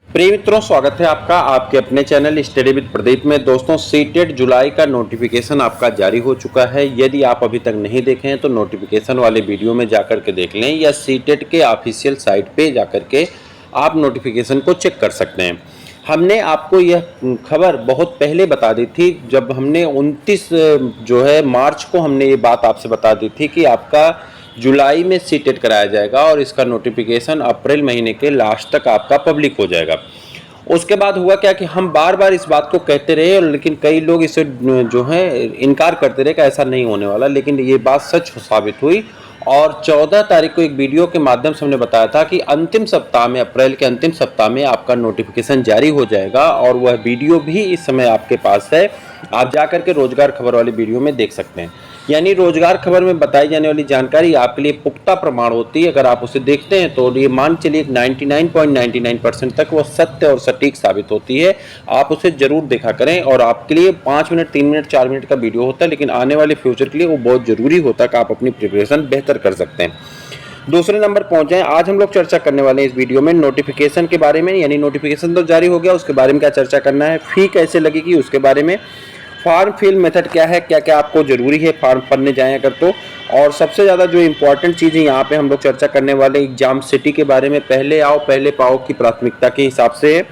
प्रिय मित्रों, स्वागत है आपका आपके अपने चैनल स्टडी विद प्रदीप में। दोस्तों, सीटेट जुलाई का नोटिफिकेशन आपका जारी हो चुका है। यदि आप अभी तक नहीं देखे हैं तो नोटिफिकेशन वाले वीडियो में जाकर के देख लें, या सीटेट के ऑफिशियल साइट पे जाकर के आप नोटिफिकेशन को चेक कर सकते हैं। हमने आपको यह खबर बहुत पहले बता दी थी, जब हमने 29 जो है मार्च को हमने ये बात आपसे बता दी थी कि आपका जुलाई में सीटेट कराया जाएगा और इसका नोटिफिकेशन अप्रैल महीने के लास्ट तक आपका पब्लिक हो जाएगा। उसके बाद हुआ क्या कि हम बार बार इस बात को कहते रहे, लेकिन कई लोग इसे जो है इनकार करते रहे कि ऐसा नहीं होने वाला, लेकिन ये बात सच साबित हुई। और 14 तारीख को एक वीडियो के माध्यम से हमने बताया था कि अंतिम सप्ताह में, अप्रैल के अंतिम सप्ताह में आपका नोटिफिकेशन जारी हो जाएगा, और वह वीडियो भी इस समय आपके पास है। आप जाकर के रोजगार खबर वाली वीडियो में देख सकते हैं। यानी रोजगार खबर में बताई जाने वाली जानकारी आपके लिए पुख्ता प्रमाण होती है। अगर आप उसे देखते हैं तो ये मान चलिए 99.99% तक वो सत्य और सटीक साबित होती है। आप उसे जरूर देखा करें, और आपके लिए 5 मिनट, 3 मिनट, 4 मिनट का वीडियो होता है, लेकिन आने वाले फ्यूचर के लिए वो बहुत जरूरी होता है कि आप अपनी प्रिपरेशन बेहतर कर सकते हैं। दूसरे नंबर पहुंचे हैं। आज हम लोग चर्चा करने वाले हैं इस वीडियो में नोटिफिकेशन के बारे में। यानी नोटिफिकेशन तो जारी हो गया, उसके बारे में क्या चर्चा करना है, फी कैसे लगेगी उसके बारे में, फॉर्म फिल मेथड क्या है, क्या क्या आपको जरूरी है फॉर्म भरने जाएं अगर तो, और सबसे ज़्यादा जो इम्पोर्टेंट चीज़ है यहाँ पे हम लोग चर्चा करने वाले एग्जाम सिटी के बारे में। पहले आओ पहले पाओ की प्राथमिकता के हिसाब से है।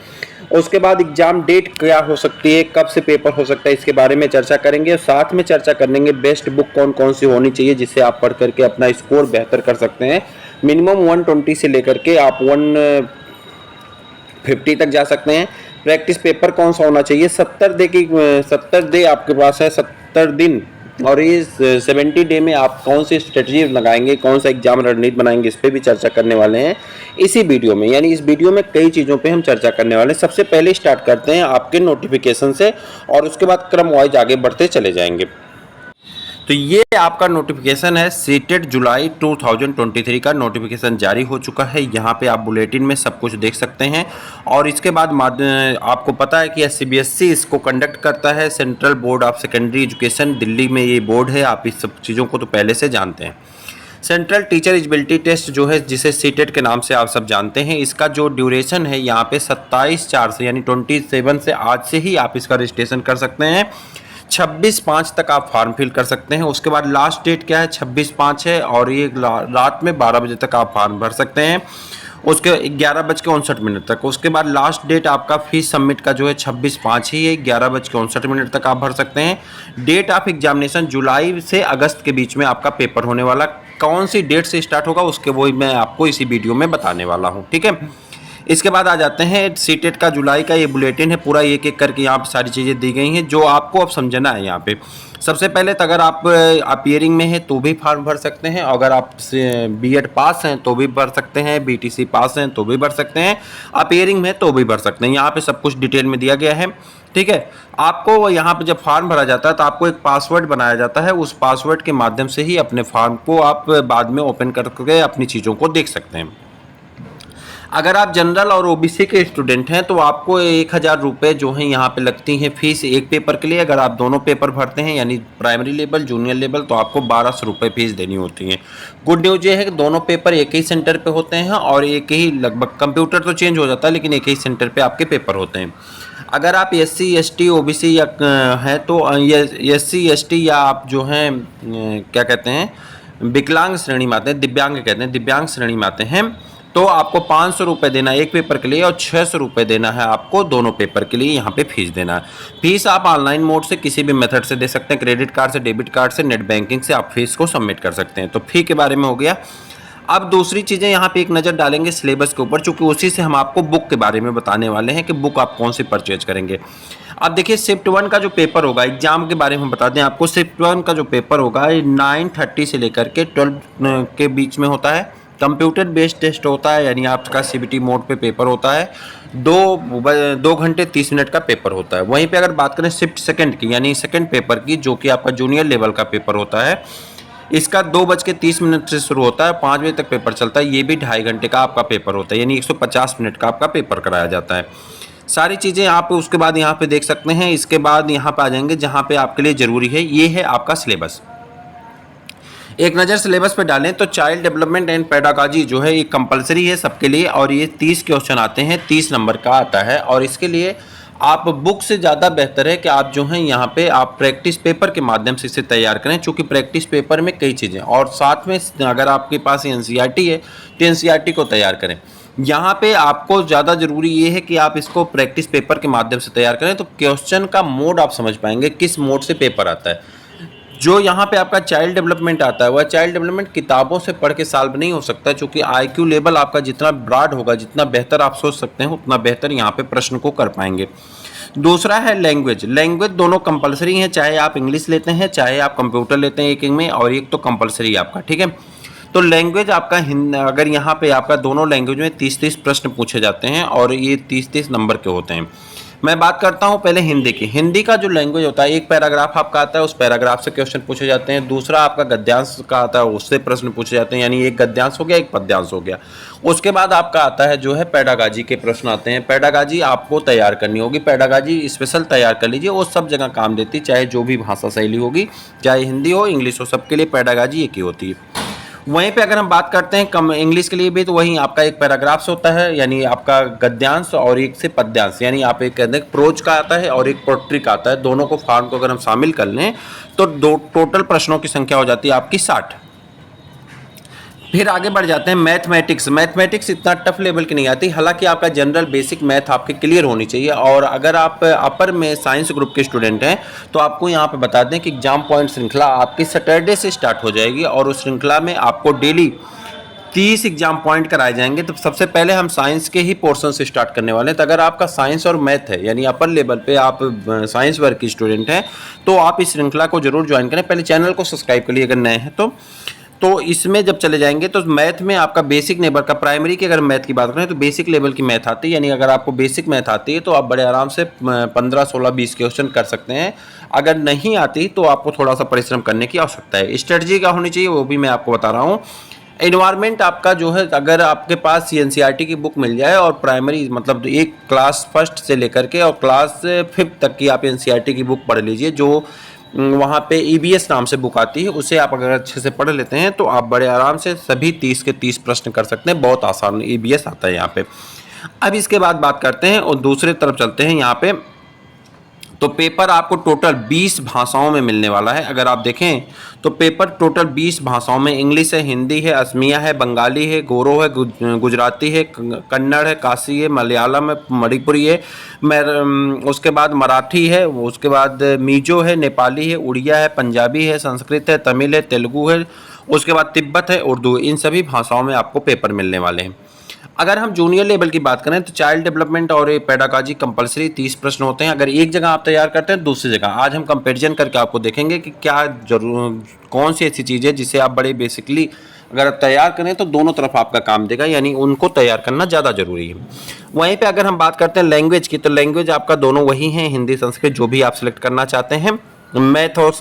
उसके बाद एग्जाम डेट क्या हो सकती है, कब से पेपर हो सकता है, इसके बारे में चर्चा करेंगे। और साथ में चर्चा करेंगे बेस्ट बुक कौन कौन सी होनी चाहिए जिससे आप पढ़ करके अपना स्कोर बेहतर कर सकते हैं। मिनिमम 120 से लेकर के आप 150 तक जा सकते हैं। प्रैक्टिस पेपर कौन सा होना चाहिए, 70 डे आपके पास है, 70 दिन, और इस 70 डे में आप कौन सी स्ट्रेटजी लगाएंगे, कौन सा एग्जाम रणनीति बनाएंगे, इस पे भी चर्चा करने वाले हैं इसी वीडियो में। यानी इस वीडियो में कई चीज़ों पे हम चर्चा करने वाले हैं। सबसे पहले स्टार्ट करते हैं आपके नोटिफिकेशन से, और उसके बाद क्रम वाइज आगे बढ़ते चले जाएंगे। तो ये आपका नोटिफिकेशन है, सीटेट जुलाई 2023 का नोटिफिकेशन जारी हो चुका है। यहाँ पे आप बुलेटिन में सब कुछ देख सकते हैं। और इसके बाद आपको पता है कि सीबीएसई इसको कंडक्ट करता है, central board of secondary education, Delhi में ये बोर्ड है। आप इस सब चीज़ों को तो पहले से जानते हैं। सेंट्रल टीचर एलिजिबिलिटी टेस्ट जो है, जिसे सीटेट के नाम से आप सब जानते हैं, इसका जो ड्यूरेशन है यहाँ पे 27/4 से, यानी 27 से आज से ही आप इसका रजिस्ट्रेशन कर सकते हैं। 26/5 तक आप फॉर्म फिल कर सकते हैं। उसके बाद लास्ट डेट क्या है, 26/5 है, और ये रात में 12 बजे तक आप फॉर्म भर सकते हैं, उसके 11:59 तक। उसके बाद लास्ट डेट आपका फीस सबमिट का जो है 26/5 ही है, 11:59 तक आप भर सकते हैं। डेट ऑफ एग्जामिनेशन जुलाई से अगस्त के बीच में आपका पेपर होने वाला। कौन सी डेट से स्टार्ट होगा उसके वो मैं आपको इसी वीडियो में बताने वाला हूँ, ठीक है। इसके बाद आ जाते हैं सीटेट का जुलाई का ये बुलेटिन है, पूरा एक एक करके यहाँ पे सारी चीज़ें दी गई हैं जो आपको अब समझना है। यहाँ पे सबसे पहले तो अगर आप अपियरिंग में हैं तो भी फॉर्म भर सकते हैं, अगर आप बीएड पास हैं तो भी भर सकते हैं, बीटीसी पास हैं तो भी भर सकते हैं, अपियरिंग में तो भी भर सकते हैं। यहाँ पे सब कुछ डिटेल में दिया गया है, ठीक है। आपको यहाँ पे जब फॉर्म भरा जाता है तो आपको एक पासवर्ड बनाया जाता है, उस पासवर्ड के माध्यम से ही अपने फॉर्म को आप बाद में ओपन करके अपनी चीज़ों को देख सकते हैं। अगर आप जनरल और ओबीसी के स्टूडेंट हैं तो आपको 1000 रुपये जो हैं यहाँ पे लगती हैं फीस एक पेपर के लिए। अगर आप दोनों पेपर भरते हैं, यानी प्राइमरी लेवल, जूनियर लेवल, तो आपको 1200 रुपये फीस देनी होती है। गुड न्यूज़ ये है कि दोनों पेपर एक ही सेंटर पे होते हैं, और एक ही लगभग, कंप्यूटर तो चेंज हो जाता है लेकिन एक ही सेंटर पर आपके पेपर होते हैं। अगर आप SC ST OBC या हैं तो SC ST या आप जो हैं क्या कहते हैं, विकलांग श्रेणी में आते हैं, दिव्यांग कहते हैं, दिव्यांग श्रेणी में आते हैं, तो आपको 500 रुपये देना है एक पेपर के लिए, और 600 रुपये देना है आपको दोनों पेपर के लिए। यहाँ पे फीस देना है। फीस आप ऑनलाइन मोड से किसी भी मेथड से दे सकते हैं, क्रेडिट कार्ड से, डेबिट कार्ड से, नेट बैंकिंग से आप फीस को सबमिट कर सकते हैं। तो फी के बारे में हो गया। अब दूसरी चीज़ें यहाँ पे एक नज़र डालेंगे सिलेबस के ऊपर, चूँकि उसी से हम आपको बुक के बारे में बताने वाले हैं कि बुक आप कौन सी परचेज करेंगे। अब देखिए, शिफ्ट 1 का जो पेपर होगा, एग्जाम के बारे में बता दें आपको, शिफ्ट 1 का जो पेपर होगा 9:30 से लेकर के 12 के बीच में होता है। कंप्यूटर बेस्ड टेस्ट होता है, यानी आपका CBT मोड पे पेपर होता है। 2 घंटे 30 मिनट का पेपर होता है। वहीं पे अगर बात करें शिफ्ट सेकंड की, यानी सेकंड पेपर की, जो कि आपका जूनियर लेवल का पेपर होता है, इसका 2:30 से शुरू होता है, 5 बजे तक पेपर चलता है। ये भी 2.5 घंटे का आपका पेपर होता है, यानी 150 मिनट का आपका पेपर कराया जाता है। सारी चीज़ें आप उसके बाद यहाँ पे देख सकते हैं। इसके बाद यहाँ पे आ जाएंगे जहाँ पे आपके लिए ज़रूरी है, ये है आपका सिलेबस। एक नज़र सिलेबस पे डालें तो चाइल्ड डेवलपमेंट एंड पेडागॉजी जो है ये कंपलसरी है सबके लिए, और ये 30 क्वेश्चन आते हैं, 30 नंबर का आता है। और इसके लिए आप बुक से ज़्यादा बेहतर है कि आप जो हैं यहाँ पे आप प्रैक्टिस पेपर के माध्यम से इसे तैयार करें, चूँकि प्रैक्टिस पेपर में कई चीज़ें, और साथ में अगर आपके पास एनसीईआरटी है तो एनसीईआरटी को तैयार करें। यहाँ पे आपको ज़्यादा ज़रूरी ये है कि आप इसको प्रैक्टिस पेपर के माध्यम से तैयार करें, तो क्वेश्चन का मोड आप समझ पाएंगे किस मोड से पेपर आता है। जो यहाँ पे आपका चाइल्ड डेवलपमेंट आता है वह चाइल्ड डेवलपमेंट किताबों से पढ़ के सॉल्व नहीं हो सकता, क्योंकि आईक्यू लेवल आपका जितना ब्रॉड होगा, जितना बेहतर आप सोच सकते हैं, उतना बेहतर यहाँ पे प्रश्न को कर पाएंगे। दूसरा है लैंग्वेज। लैंग्वेज दोनों कंपलसरी हैं, चाहे आप इंग्लिश लेते हैं चाहे आप कंप्यूटर लेते हैं, एक में और एक तो कंपलसरी है आपका, ठीक है। तो लैंग्वेज आपका अगर यहाँ पे आपका दोनों लैंग्वेज में 30-30 प्रश्न पूछे जाते हैं और ये 30-30 नंबर के होते हैं। मैं बात करता हूँ पहले हिंदी की। हिंदी का जो लैंग्वेज होता है, एक पैराग्राफ आपका आता है, उस पैराग्राफ से क्वेश्चन पूछे जाते हैं। दूसरा आपका गद्यांश का आता है, उससे प्रश्न पूछे जाते हैं, यानी एक गद्यांश हो गया एक पद्यांश हो गया। उसके बाद आपका आता है जो है पेडागॉजी के प्रश्न आते हैं। पेडागॉजी आपको तैयार करनी होगी, पेडागॉजी स्पेशल तैयार कर लीजिए, वो सब जगह काम देती, चाहे जो भी भाषा शैली होगी, चाहे हिंदी हो इंग्लिश हो, सबके लिए पेडागॉजी एक ही होती है। वहीं पे अगर हम बात करते हैं कम इंग्लिश के लिए भी, तो वहीं आपका एक पैराग्राफ्स होता है, यानी आपका गद्यांश, और एक से पद्यांश, यानी आप एक कहते हैं प्रोज का आता है और एक पोट्री का आता है। दोनों को फॉर्म को अगर हम शामिल कर लें तो दो टोटल प्रश्नों की संख्या हो जाती है आपकी 60। फिर आगे बढ़ जाते हैं मैथमेटिक्स। मैथमेटिक्स इतना टफ लेवल की नहीं आती, हालांकि आपका जनरल बेसिक मैथ आपके क्लियर होनी चाहिए। और अगर आप अपर में साइंस ग्रुप के स्टूडेंट हैं तो आपको यहाँ पे बता दें कि एग्जाम पॉइंट श्रृंखला आपकी सैटरडे से स्टार्ट हो जाएगी, और उस श्रृंखला में आपको डेली 30 एग्जाम पॉइंट कराए जाएंगे। तो सबसे पहले हम साइंस के ही पोर्शन से स्टार्ट करने वाले हैं। तो अगर आपका साइंस और मैथ है, यानी अपर लेवल पे आप साइंस वर्ग की स्टूडेंट हैं, तो आप इस श्रृंखला को जरूर ज्वाइन करें। पहले चैनल को सब्सक्राइब कर लिए अगर नए हैं तो इसमें जब चले जाएंगे तो मैथ में आपका बेसिक लेवल का, प्राइमरी की अगर मैथ की बात करें तो बेसिक लेवल की मैथ आती है, यानी अगर आपको बेसिक मैथ आती है तो आप बड़े आराम से 15, 16, 20 क्वेश्चन कर सकते हैं। अगर नहीं आती तो आपको थोड़ा सा परिश्रम करने की आवश्यकता है। स्ट्रेटजी क्या होनी चाहिए वो भी मैं आपको बता रहा हूँ। एनवायरनमेंट आपका जो है, अगर आपके पास एनसीईआरटी की बुक मिल जाए और प्राइमरी मतलब एक क्लास फर्स्ट से लेकर के और क्लास 5 तक की आप एनसीईआरटी की बुक पढ़ लीजिए, जो वहाँ पे ईबीएस नाम से बुक आती है, उसे आप अगर अच्छे से पढ़ लेते हैं तो आप बड़े आराम से सभी 30 के 30 प्रश्न कर सकते हैं। बहुत आसान ईबीएस आता है यहाँ पे। अब इसके बाद बात करते हैं और दूसरे तरफ चलते हैं यहाँ पे। तो पेपर आपको टोटल 20 भाषाओं में मिलने वाला है। अगर आप देखें तो पेपर टोटल 20 भाषाओं में, इंग्लिश है, हिंदी है, असमिया है, बंगाली है, गोरो है, गुजराती है, कन्नड़ है, काशी है, मलयालम है, मणिपुरी है, उसके बाद मराठी है, उसके बाद मिजो है, नेपाली है, उड़िया है, पंजाबी है, संस्कृत है, तमिल है, तेलुगु है, उसके बाद तिब्बत है, उर्दू। इन सभी भाषाओं में आपको पेपर मिलने वाले हैं। अगर हम जूनियर लेवल की बात करें तो चाइल्ड डेवलपमेंट और पेडागॉजी कंपलसरी 30 प्रश्न होते हैं। अगर एक जगह आप तैयार करते हैं दूसरी जगह, आज हम कंपैरिजन करके आपको देखेंगे कि क्या कौन सी ऐसी चीज़ है जिसे आप बड़े बेसिकली अगर आप तैयार करें तो दोनों तरफ आपका काम देगा, यानी उनको तैयार करना ज़्यादा जरूरी है। वहीं पे अगर हम बात करते हैं लैंग्वेज की, तो लैंग्वेज आपका दोनों वही हैं, हिंदी संस्कृत, जो भी आप सिलेक्ट करना चाहते हैं। मैथ और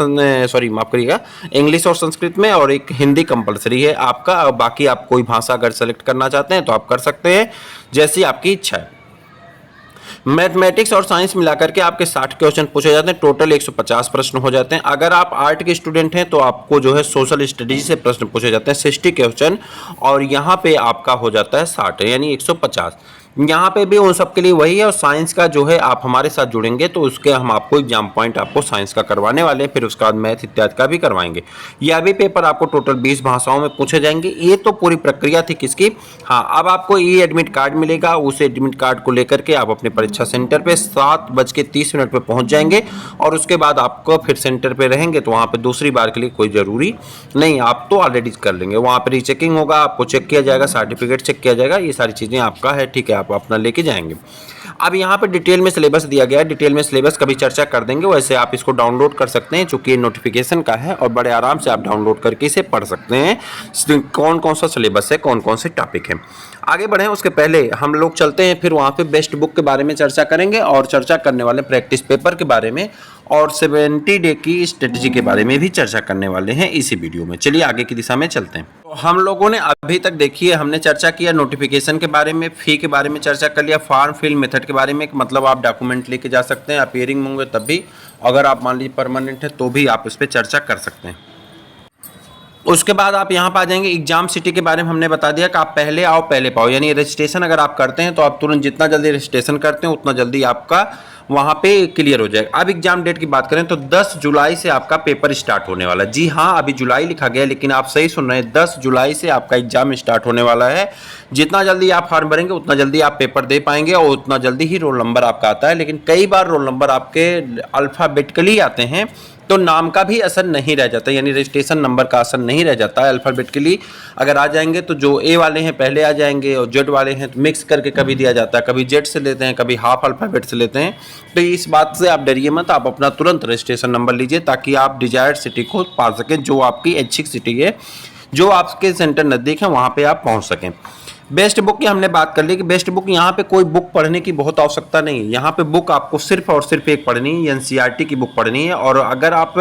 माफ करिएगा, इंग्लिश और संस्कृत में, और एक हिंदी कंपलसरी है आपका। बाकी आप कोई भाषा अगर सेलेक्ट करना चाहते हैं तो आप कर सकते हैं, जैसी आपकी इच्छा है। मैथमेटिक्स और साइंस मिलाकर के आपके 60 क्वेश्चन पूछे जाते हैं, टोटल 150 प्रश्न हो जाते हैं। अगर आप आर्ट के स्टूडेंट हैं तो आपको जो है सोशल स्टडीज से प्रश्न पूछे जाते हैं 60 क्वेश्चन, और यहाँ पे आपका हो जाता है 60, यानी 150। यहाँ पे भी उन सब के लिए वही है। और साइंस का जो है आप हमारे साथ जुड़ेंगे तो उसके हम आपको एग्जाम पॉइंट आपको साइंस का करवाने वाले हैं, फिर उसके बाद मैथ इत्यादि का भी करवाएंगे। यह भी पेपर आपको टोटल 20 भाषाओं में पूछे जाएंगे। ये तो पूरी प्रक्रिया थी किसकी। हाँ, अब आपको ई एडमिट कार्ड मिलेगा, उस एडमिट कार्ड को लेकर के आप अपने परीक्षा सेंटर पे 7:30 पे पहुंच जाएंगे, और उसके बाद आपको फिर सेंटर पे रहेंगे तो वहाँ पे दूसरी बार के लिए कोई ज़रूरी नहीं, आप तो ऑलरेडी कर लेंगे। वहाँ पर रीचेकिंग होगा, आपको चेक किया जाएगा, सर्टिफिकेट चेक किया जाएगा, ये सारी चीज़ें आपका है, ठीक है, आप अपना लेके जाएंगे। अब यहाँ पे डिटेल में सिलेबस दिया गया है, डिटेल में सिलेबस कभी चर्चा कर देंगे। वैसे आप इसको डाउनलोड कर सकते हैं, चूंकि ये नोटिफिकेशन का है, और बड़े आराम से आप डाउनलोड करके इसे पढ़ सकते हैं कौन कौन सा सिलेबस है, कौन कौन से टॉपिक है। आगे बढ़ें उसके पहले हम लोग चलते हैं, फिर वहाँ पे बेस्ट बुक के बारे में चर्चा करेंगे, और चर्चा करने वाले प्रैक्टिस पेपर के बारे में, और 70 डे की स्ट्रेटजी के बारे में भी चर्चा करने वाले हैं इसी वीडियो में। चलिए आगे की दिशा में चलते हैं। तो हम लोगों ने अभी तक देखिए, हमने चर्चा किया नोटिफिकेशन के बारे में, फी के बारे में चर्चा कर लिया, फॉर्म फिल मेथड के बारे में, मतलब आप डॉक्यूमेंट लेके जा सकते हैं, अपीयरिंग होंगे तब भी, अगर आप मान लीजिए परमानेंट है तो भी आप इस पर चर्चा कर सकते हैं। उसके बाद आप यहाँ पर आ जाएंगे। एग्जाम सिटी के बारे में हमने बता दिया कि आप पहले आओ पहले पाओ, यानी रजिस्ट्रेशन अगर आप करते हैं तो आप तुरंत जितना जल्दी रजिस्ट्रेशन करते हैं उतना जल्दी आपका वहाँ पे क्लियर हो जाएगा। अब एग्जाम डेट की बात करें तो 10 जुलाई से आपका पेपर स्टार्ट होने वाला है। जी हाँ, अभी जुलाई लिखा गया है लेकिन आप सही सुन रहे हैं, 10 जुलाई से आपका एग्जाम स्टार्ट होने वाला है। जितना जल्दी आप फॉर्म भरेंगे उतना जल्दी आप पेपर दे पाएंगे और उतना जल्दी ही रोल नंबर आपका आता है। लेकिन कई बार रोल नंबर आपके अल्फ़ाबेटिकली आते हैं तो नाम का भी असर नहीं रह जाता, यानी रजिस्ट्रेशन नंबर का असर नहीं रह जाता है। अल्फ़ाबेटिकली अगर आ जाएंगे तो जो ए वाले हैं पहले आ जाएंगे और जेड वाले हैं तो मिक्स करके कभी दिया जाता है, कभी जेड से लेते हैं, कभी हाफ अल्फ़ाबेट से लेते हैं। तो इस बात से आप डरिए मत, आप अपना तुरंत रजिस्ट्रेशन नंबर लीजिए ताकि आप डिजायर्ड सिटी को पा सकें, जो आपकी ऐच्छिक सिटी है, जो आपके सेंटर नज़दीक है वहाँ पर आप पहुँच सकें। बेस्ट बुक की हमने बात कर ली कि बेस्ट बुक, यहाँ पे कोई बुक पढ़ने की बहुत आवश्यकता नहीं है। यहाँ पे बुक आपको सिर्फ और सिर्फ एक पढ़नी है, एनसीईआरटी की बुक पढ़नी है। और अगर आप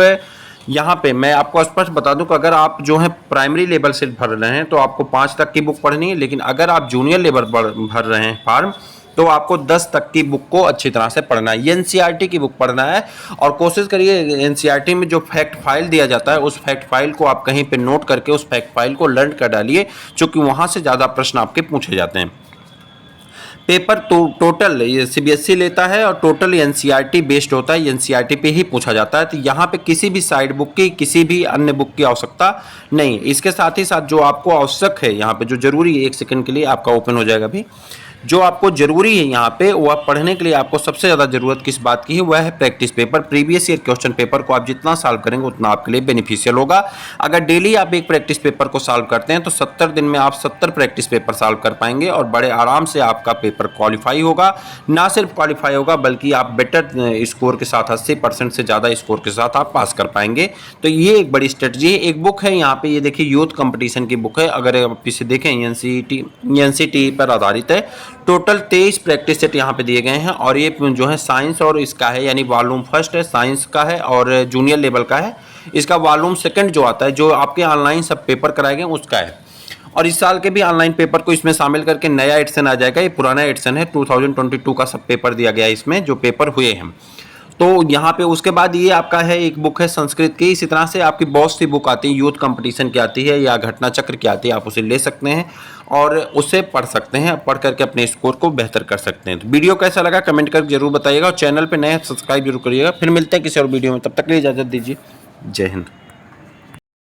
यहाँ पे मैं आपको स्पष्ट बता दूं कि अगर आप जो है प्राइमरी लेवल से भर रहे हैं तो आपको 5 तक की बुक पढ़नी है, लेकिन अगर आप जूनियर लेवल भर रहे हैं फॉर्म तो आपको 10 तक की बुक को अच्छी तरह से पढ़ना है, एनसीईआरटी की बुक पढ़ना है। और कोशिश करिए एनसीईआरटी में जो फैक्ट फाइल दिया जाता है उस फैक्ट फाइल को आप कहीं पे नोट करके उस फैक्ट फाइल को लर्न कर डालिए, क्योंकि वहाँ से ज़्यादा प्रश्न आपके पूछे जाते हैं। पेपर तो टोटल ये सीबीएसई लेता है और टोटल एनसीईआरटी बेस्ड होता है, एनसीईआरटी पे ही पूछा जाता है। तो यहाँ पे किसी भी साइड बुक की, किसी भी अन्य बुक की आवश्यकता नहीं। इसके साथ ही साथ जो आपको आवश्यक है यहाँ पे, जो जरूरी है, 1 सेकंड के लिए आपका ओपन हो जाएगा अभी, जो आपको जरूरी है यहाँ पे वह पढ़ने के लिए आपको सबसे ज़्यादा जरूरत किस बात की है, वह है practice paper. Previous year question paper को आप जितना सॉल्व करेंगे उतना आपके लिए बेनिफिशियल होगा। अगर डेली आप एक प्रैक्टिस पेपर को सॉल्व करते हैं तो 70 दिन में आप 70 प्रैक्टिस पेपर सॉल्व कर पाएंगे और बड़े आराम से आपका पेपर क्वालिफाई होगा। ना सिर्फ क्वालिफाई होगा बल्कि आप बेटर स्कोर के साथ 80% से ज़्यादा स्कोर के साथ आप पास कर पाएंगे। तो ये एक बड़ी स्ट्रेटजी है। एक बुक है यहाँ पे, ये देखिए यूथ कंपटीशन की बुक है। अगर आप इसे देखें एनसीईटी पर आधारित है। टोटल 23 प्रैक्टिस सेट यहाँ पे दिए गए हैं और ये जो है साइंस और इसका है, यानी वॉल्यूम फर्स्ट है साइंस का है और जूनियर लेवल का है। इसका वॉल्यूम सेकंड जो आता है, जो आपके ऑनलाइन सब पेपर कराए गए उसका है। और इस साल के भी ऑनलाइन पेपर को इसमें शामिल करके नया एडिशन आ जाएगा। ये पुराना एडिशन है, 2022 का सब पेपर दिया गया है इसमें, जो पेपर हुए हैं। तो यहाँ पे उसके बाद ये आपका है एक बुक है संस्कृत की। इसी तरह से आपकी बहुत सी बुक आती है, यूथ कंपटीशन की आती है या घटना चक्र की आती है, आप उसे ले सकते हैं और उसे पढ़ सकते हैं। पढ़ करके अपने स्कोर को बेहतर कर सकते हैं। तो वीडियो कैसा लगा कमेंट करके जरूर बताइएगा और चैनल पे नए सब्सक्राइब जरूर करिएगा। फिर मिलते हैं किसी और वीडियो में, तब तक के लिए इजाज़त दीजिए। जय हिंद।